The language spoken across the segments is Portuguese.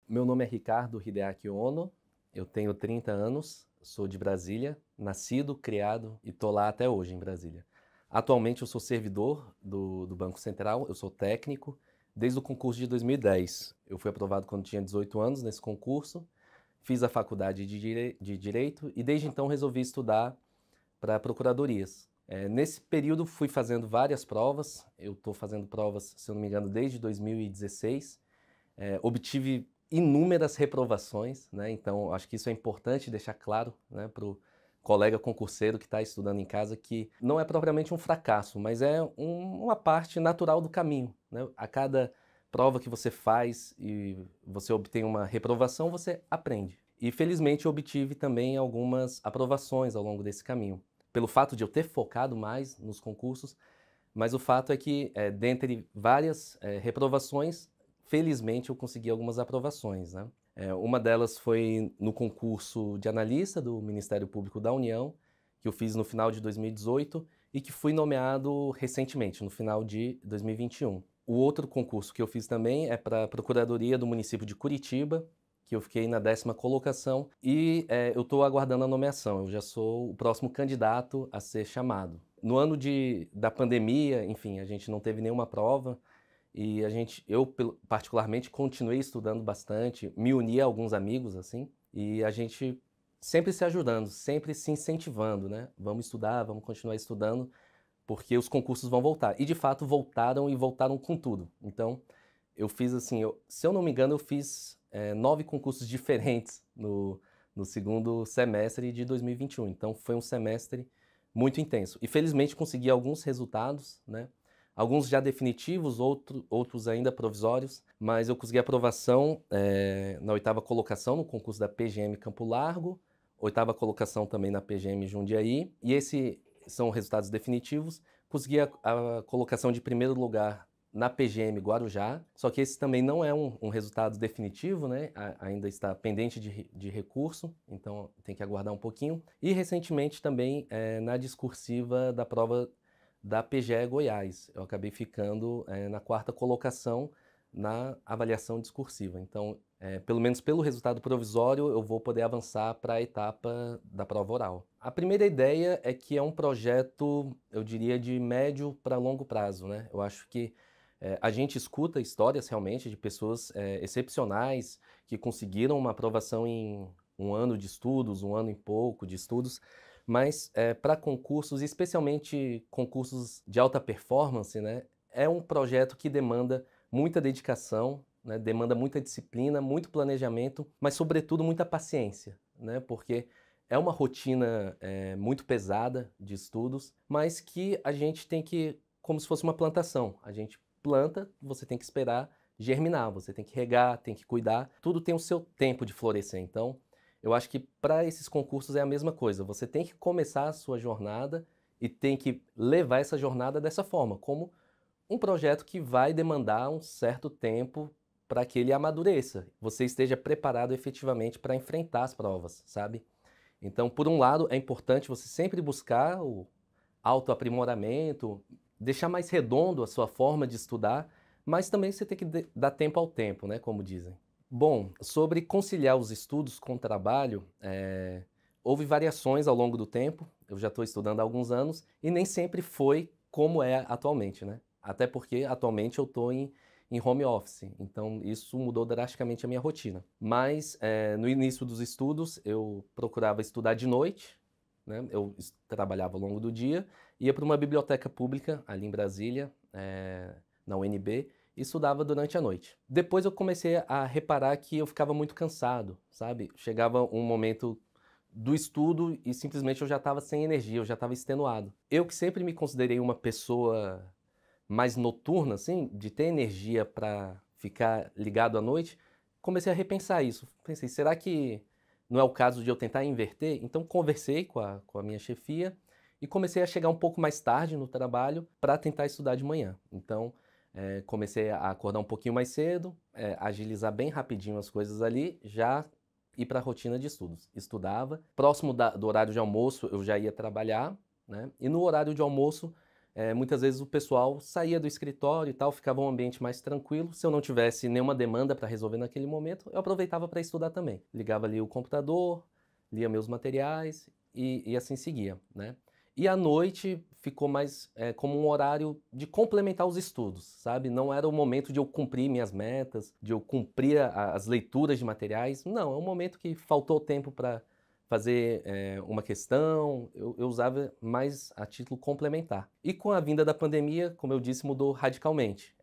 Meu nome é Ricardo Hideaki Ono, eu tenho 30 anos, sou de Brasília, nascido, criado e tô lá até hoje em Brasília. Atualmente eu sou servidor do Banco Central, eu sou técnico desde o concurso de 2010. Eu fui aprovado quando tinha 18 anos nesse concurso, fiz a faculdade de Direito e desde então resolvi estudar para procuradorias. Nesse período fui fazendo várias provas, eu estou fazendo provas, se eu não me engano, desde 2016. Obtive inúmeras reprovações, né? Então acho que isso é importante deixar claro, né, para o colega concurseiro que está estudando em casa, que não é propriamente um fracasso, mas é uma parte natural do caminho, né? A cada prova que você faz e você obtém uma reprovação, você aprende. E felizmente eu obtive também algumas aprovações ao longo desse caminho. Pelo fato de eu ter focado mais nos concursos, mas o fato é que, dentre várias reprovações, felizmente eu consegui algumas aprovações, né? Uma delas foi no concurso de analista do Ministério Público da União, que eu fiz no final de 2018 e que fui nomeado recentemente, no final de 2021. O outro concurso que eu fiz também é para a Procuradoria do município de Curitiba, que eu fiquei na 10ª colocação e eu estou aguardando a nomeação. Eu já sou o próximo candidato a ser chamado. No ano da pandemia, enfim, a gente não teve nenhuma prova e eu particularmente continuei estudando bastante, me uni a alguns amigos assim e a gente sempre se ajudando, sempre se incentivando, né? Vamos estudar, vamos continuar estudando, porque os concursos vão voltar. E de fato voltaram e voltaram com tudo. Então eu fiz assim, se eu não me engano, eu fiz 9 concursos diferentes no segundo semestre de 2021. Então foi um semestre muito intenso. E felizmente consegui alguns resultados, né? Alguns já definitivos, outros ainda provisórios, mas eu consegui aprovação na 8ª colocação no concurso da PGM Campo Largo, 8ª colocação também na PGM Jundiaí, e esses são resultados definitivos. Consegui a colocação de primeiro lugar na PGM Guarujá, só que esse também não é um resultado definitivo, né? Ainda está pendente de recurso, então tem que aguardar um pouquinho. E recentemente também na discursiva da prova da PGE Goiás, eu acabei ficando na 4ª colocação na avaliação discursiva. Então, pelo menos pelo resultado provisório, eu vou poder avançar para a etapa da prova oral. A primeira ideia é que é um projeto, eu diria, de médio para longo prazo, né? Eu acho que a gente escuta histórias realmente de pessoas excepcionais que conseguiram uma aprovação em um ano de estudos, um ano e pouco de estudos, mas para concursos, especialmente concursos de alta performance, né, é um projeto que demanda muita dedicação, né, demanda muita disciplina, muito planejamento, mas sobretudo muita paciência, né, porque é uma rotina muito pesada de estudos, mas que a gente tem que, como se fosse uma plantação, a gente planta, você tem que esperar germinar, você tem que regar, tem que cuidar, tudo tem o seu tempo de florescer. Então, eu acho que para esses concursos é a mesma coisa, você tem que começar a sua jornada e tem que levar essa jornada dessa forma, como um projeto que vai demandar um certo tempo para que ele amadureça, você esteja preparado efetivamente para enfrentar as provas, sabe? Então, por um lado, é importante você sempre buscar o autoaprimoramento, deixar mais redondo a sua forma de estudar, mas também você tem que dar tempo ao tempo, né, como dizem. Bom, sobre conciliar os estudos com o trabalho, houve variações ao longo do tempo, eu já estou estudando há alguns anos, e nem sempre foi como é atualmente, né? Até porque atualmente eu estou em home office, então isso mudou drasticamente a minha rotina. Mas no início dos estudos eu procurava estudar de noite, né? Eu trabalhava ao longo do dia, ia para uma biblioteca pública ali em Brasília, na UNB, e estudava durante a noite. Depois eu comecei a reparar que eu ficava muito cansado, sabe? Chegava um momento do estudo e simplesmente eu já estava sem energia, eu já estava extenuado. Eu que sempre me considerei uma pessoa mais noturna, assim, de ter energia para ficar ligado à noite, comecei a repensar isso. Pensei, será que não é o caso de eu tentar inverter? Então conversei com a minha chefia e comecei a chegar um pouco mais tarde no trabalho para tentar estudar de manhã. Então comecei a acordar um pouquinho mais cedo, agilizar bem rapidinho as coisas ali, já ir para a rotina de estudos. Estudava, próximo do horário de almoço eu já ia trabalhar, né? E no horário de almoço muitas vezes o pessoal saía do escritório e tal, ficava um ambiente mais tranquilo. Se eu não tivesse nenhuma demanda para resolver naquele momento, eu aproveitava para estudar também. Ligava ali o computador, lia meus materiais e assim seguia, né? E à noite ficou mais como um horário de complementar os estudos, sabe? Não era o momento de eu cumprir minhas metas, de eu cumprir as leituras de materiais. Não, é um momento que faltou tempo para fazer uma questão, eu usava mais a título complementar. E com a vinda da pandemia, como eu disse, mudou radicalmente.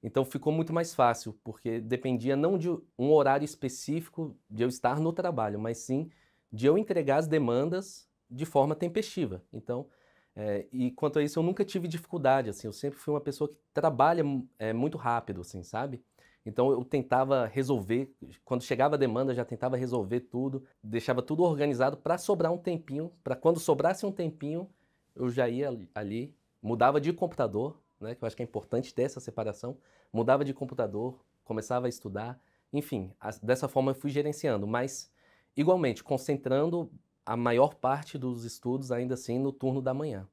Então ficou muito mais fácil, porque dependia não de um horário específico de eu estar no trabalho, mas sim de eu entregar as demandas de forma tempestiva. Então, e quanto a isso, eu nunca tive dificuldade, assim, eu sempre fui uma pessoa que trabalha muito rápido, assim, sabe? Então eu tentava resolver, quando chegava a demanda, já tentava resolver tudo, deixava tudo organizado para sobrar um tempinho, para quando sobrasse um tempinho, eu já ia ali, mudava de computador, né, que eu acho que é importante ter essa separação, mudava de computador, começava a estudar, enfim, dessa forma eu fui gerenciando, mas igualmente concentrando a maior parte dos estudos ainda assim no turno da manhã.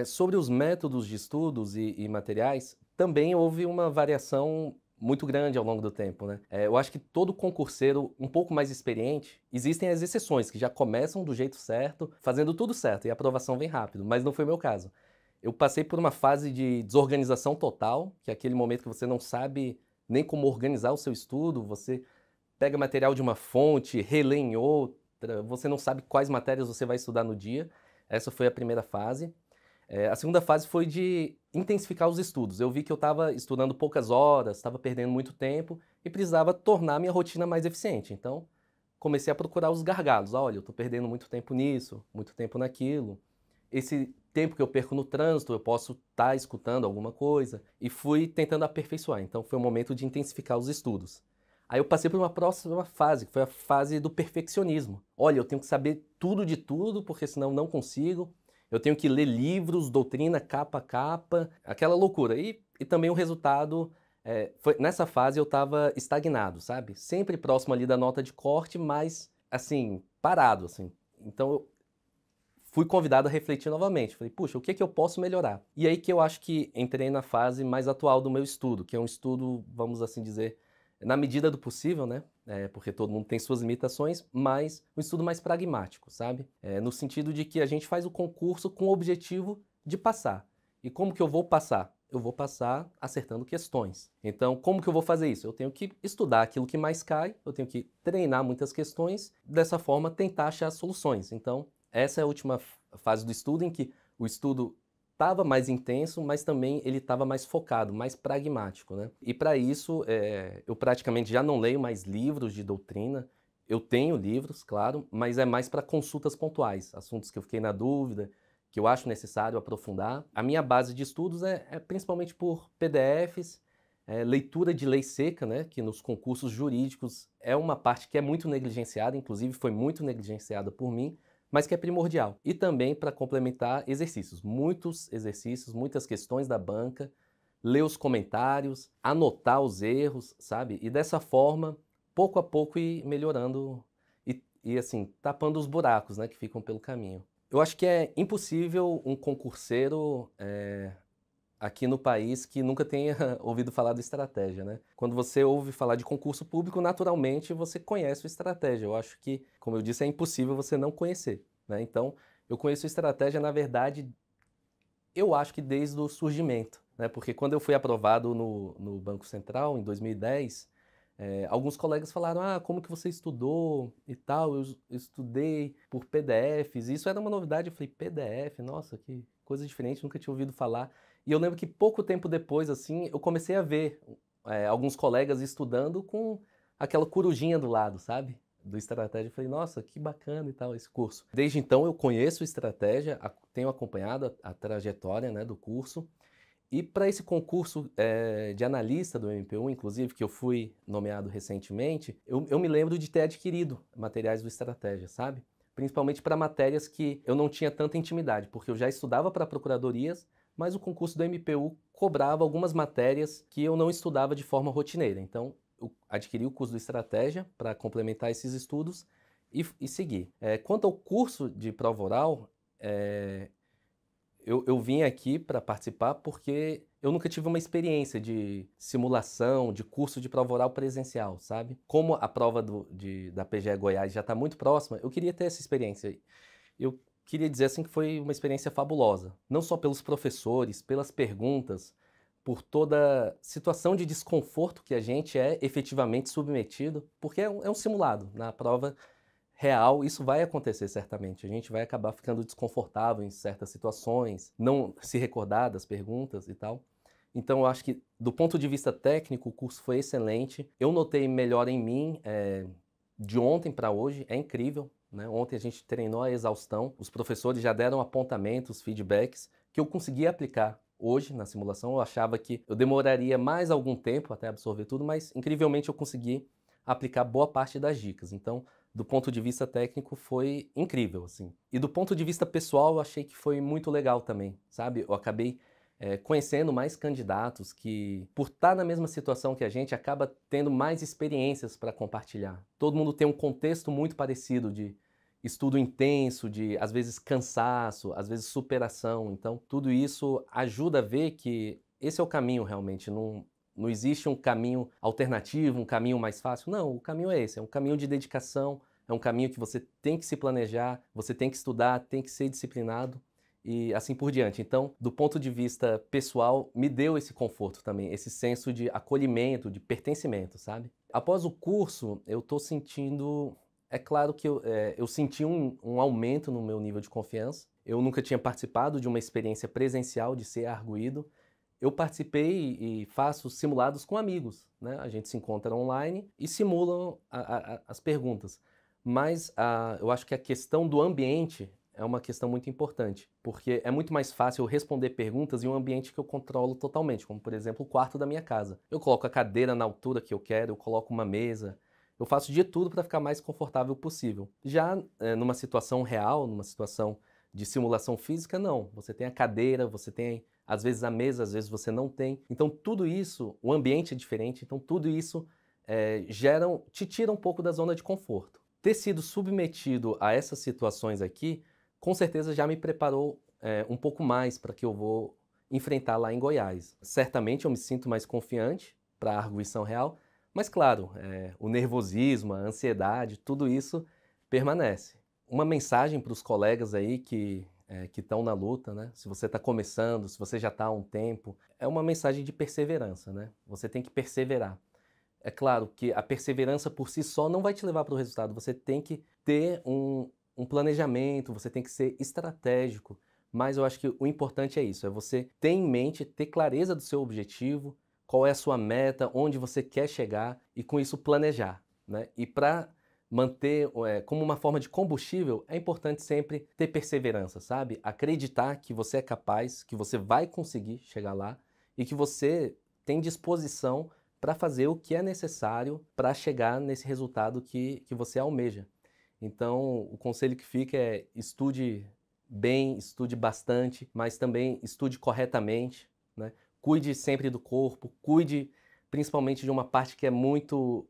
Sobre os métodos de estudos e materiais, também houve uma variação muito grande ao longo do tempo, né? Eu acho que todo concurseiro um pouco mais experiente, existem as exceções que já começam do jeito certo, fazendo tudo certo e a aprovação vem rápido, mas não foi meu caso. Eu passei por uma fase de desorganização total, que é aquele momento que você não sabe nem como organizar o seu estudo, você pega material de uma fonte, relê em outra, você não sabe quais matérias você vai estudar no dia. Essa foi a primeira fase. A segunda fase foi de intensificar os estudos. Eu vi que eu estava estudando poucas horas, estava perdendo muito tempo e precisava tornar minha rotina mais eficiente. Então, comecei a procurar os gargalos. Olha, eu estou perdendo muito tempo nisso, muito tempo naquilo. Esse tempo que eu perco no trânsito, eu posso estar escutando alguma coisa. E fui tentando aperfeiçoar. Então, foi o momento de intensificar os estudos. Aí eu passei por uma próxima fase, que foi a fase do perfeccionismo. Olha, eu tenho que saber tudo de tudo, porque senão não consigo. Eu tenho que ler livros, doutrina, capa a capa, aquela loucura. E também o resultado, nessa fase eu estava estagnado, sabe? Sempre próximo ali da nota de corte, mas, assim, parado, assim. Então eu fui convidado a refletir novamente. Falei, puxa, o que é que eu posso melhorar? E aí que eu acho que entrei na fase mais atual do meu estudo, que é um estudo, vamos assim dizer, na medida do possível, né? Porque todo mundo tem suas limitações, mas um estudo mais pragmático, sabe? No sentido de que a gente faz o concurso com o objetivo de passar. E como que eu vou passar? Eu vou passar acertando questões. Então, como que eu vou fazer isso? Eu tenho que estudar aquilo que mais cai, eu tenho que treinar muitas questões, dessa forma tentar achar soluções. Então, essa é a última fase do estudo em que o estudo estava mais intenso, mas também ele estava mais focado, mais pragmático, né? E para isso, eu praticamente já não leio mais livros de doutrina. Eu tenho livros, claro, mas é mais para consultas pontuais, assuntos que eu fiquei na dúvida, que eu acho necessário aprofundar. A minha base de estudos é principalmente por PDFs, leitura de lei seca, né? Que nos concursos jurídicos é uma parte que é muito negligenciada, inclusive foi muito negligenciada por mim, mas que é primordial. E também para complementar exercícios, muitos exercícios, muitas questões da banca, ler os comentários, anotar os erros, sabe? E dessa forma, pouco a pouco ir melhorando e assim, tapando os buracos, né, que ficam pelo caminho. Eu acho que é impossível um concurseiro aqui no país que nunca tenha ouvido falar do Estratégia, né? Quando você ouve falar de concurso público, naturalmente você conhece o Estratégia. Eu acho que, como eu disse, é impossível você não conhecer, né? Então, eu conheço o Estratégia, na verdade, eu acho que desde o surgimento, né? Porque quando eu fui aprovado no Banco Central, em 2010, alguns colegas falaram, como que você estudou e tal? Eu estudei por PDFs. Isso era uma novidade. Eu falei, PDF? Nossa, que coisa diferente, nunca tinha ouvido falar. E eu lembro que pouco tempo depois, assim, eu comecei a ver alguns colegas estudando com aquela corujinha do lado, sabe? Do Estratégia. Eu falei, nossa, que bacana e tal esse curso. Desde então eu conheço o Estratégia, tenho acompanhado a trajetória, né, do curso. E para esse concurso de analista do MPU, inclusive, que eu fui nomeado recentemente, eu me lembro de ter adquirido materiais do Estratégia, sabe? Principalmente para matérias que eu não tinha tanta intimidade, porque eu já estudava para procuradorias, mas o concurso do MPU cobrava algumas matérias que eu não estudava de forma rotineira. Então, eu adquiri o curso do Estratégia para complementar esses estudos e seguir. Quanto ao curso de prova oral, Eu vim aqui para participar porque eu nunca tive uma experiência de simulação, de curso de prova oral presencial, sabe? Como a prova da PGE Goiás já está muito próxima, eu queria ter essa experiência. Eu queria dizer assim que foi uma experiência fabulosa, não só pelos professores, pelas perguntas, por toda situação de desconforto que a gente é efetivamente submetido, porque é um simulado. Na prova real, isso vai acontecer certamente. A gente vai acabar ficando desconfortável em certas situações, não se recordar das perguntas e tal. Então, eu acho que, do ponto de vista técnico, o curso foi excelente. Eu notei melhor em mim de ontem para hoje, é incrível, né? Ontem a gente treinou a exaustão, os professores já deram apontamentos, feedbacks, que eu consegui aplicar hoje na simulação. Eu achava que eu demoraria mais algum tempo até absorver tudo, mas incrivelmente eu consegui aplicar boa parte das dicas. Então, do ponto de vista técnico, foi incrível, assim. E do ponto de vista pessoal, eu achei que foi muito legal também, sabe? Eu acabei conhecendo mais candidatos que, por estar na mesma situação que a gente, acaba tendo mais experiências para compartilhar. Todo mundo tem um contexto muito parecido de estudo intenso, de às vezes cansaço, às vezes superação. Então, tudo isso ajuda a ver que esse é o caminho realmente. Não existe um caminho alternativo, um caminho mais fácil. Não, o caminho é esse, é um caminho de dedicação, é um caminho que você tem que se planejar, você tem que estudar, tem que ser disciplinado e assim por diante. Então, do ponto de vista pessoal, me deu esse conforto também, esse senso de acolhimento, de pertencimento, sabe? Após o curso, eu estou sentindo. É claro que eu senti um aumento no meu nível de confiança. Eu nunca tinha participado de uma experiência presencial de ser arguido. Eu participei e faço simulados com amigos, né? A gente se encontra online e simulam as perguntas. Mas eu acho que a questão do ambiente é uma questão muito importante, porque é muito mais fácil eu responder perguntas em um ambiente que eu controlo totalmente, como por exemplo o quarto da minha casa. Eu coloco a cadeira na altura que eu quero, eu coloco uma mesa, eu faço de tudo para ficar mais confortável possível. Já numa situação real, numa situação de simulação física, não. Você tem a cadeira, você tem às vezes a mesa, às vezes você não tem. Então tudo isso, o ambiente é diferente, então tudo isso te tira um pouco da zona de conforto. Ter sido submetido a essas situações aqui, com certeza já me preparou um pouco mais para que eu vou enfrentar lá em Goiás. Certamente eu me sinto mais confiante para a arguição real, mas claro, o nervosismo, a ansiedade, tudo isso permanece. Uma mensagem para os colegas aí que estão na luta, né? Se você está começando, se você já está há um tempo, é uma mensagem de perseverança, né? Você tem que perseverar. É claro que a perseverança por si só não vai te levar para o resultado, você tem que ter um planejamento, você tem que ser estratégico, mas eu acho que o importante é isso, é você ter em mente, ter clareza do seu objetivo, qual é a sua meta, onde você quer chegar e com isso planejar, né? E para manter como uma forma de combustível, é importante sempre ter perseverança, sabe? Acreditar que você é capaz, que você vai conseguir chegar lá e que você tem disposição para fazer o que é necessário para chegar nesse resultado que você almeja. Então, o conselho que fica é estude bem, estude bastante, mas também estude corretamente, né? Cuide sempre do corpo, cuide principalmente de uma parte que é muito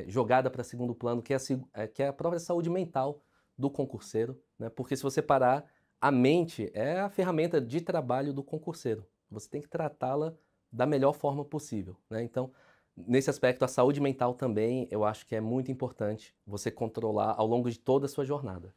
jogada para segundo plano, que é a própria saúde mental do concurseiro, né? Porque se você parar, a mente é a ferramenta de trabalho do concurseiro. Você tem que tratá-la da melhor forma possível, né? Então, nesse aspecto, a saúde mental também, eu acho que é muito importante você controlar ao longo de toda a sua jornada.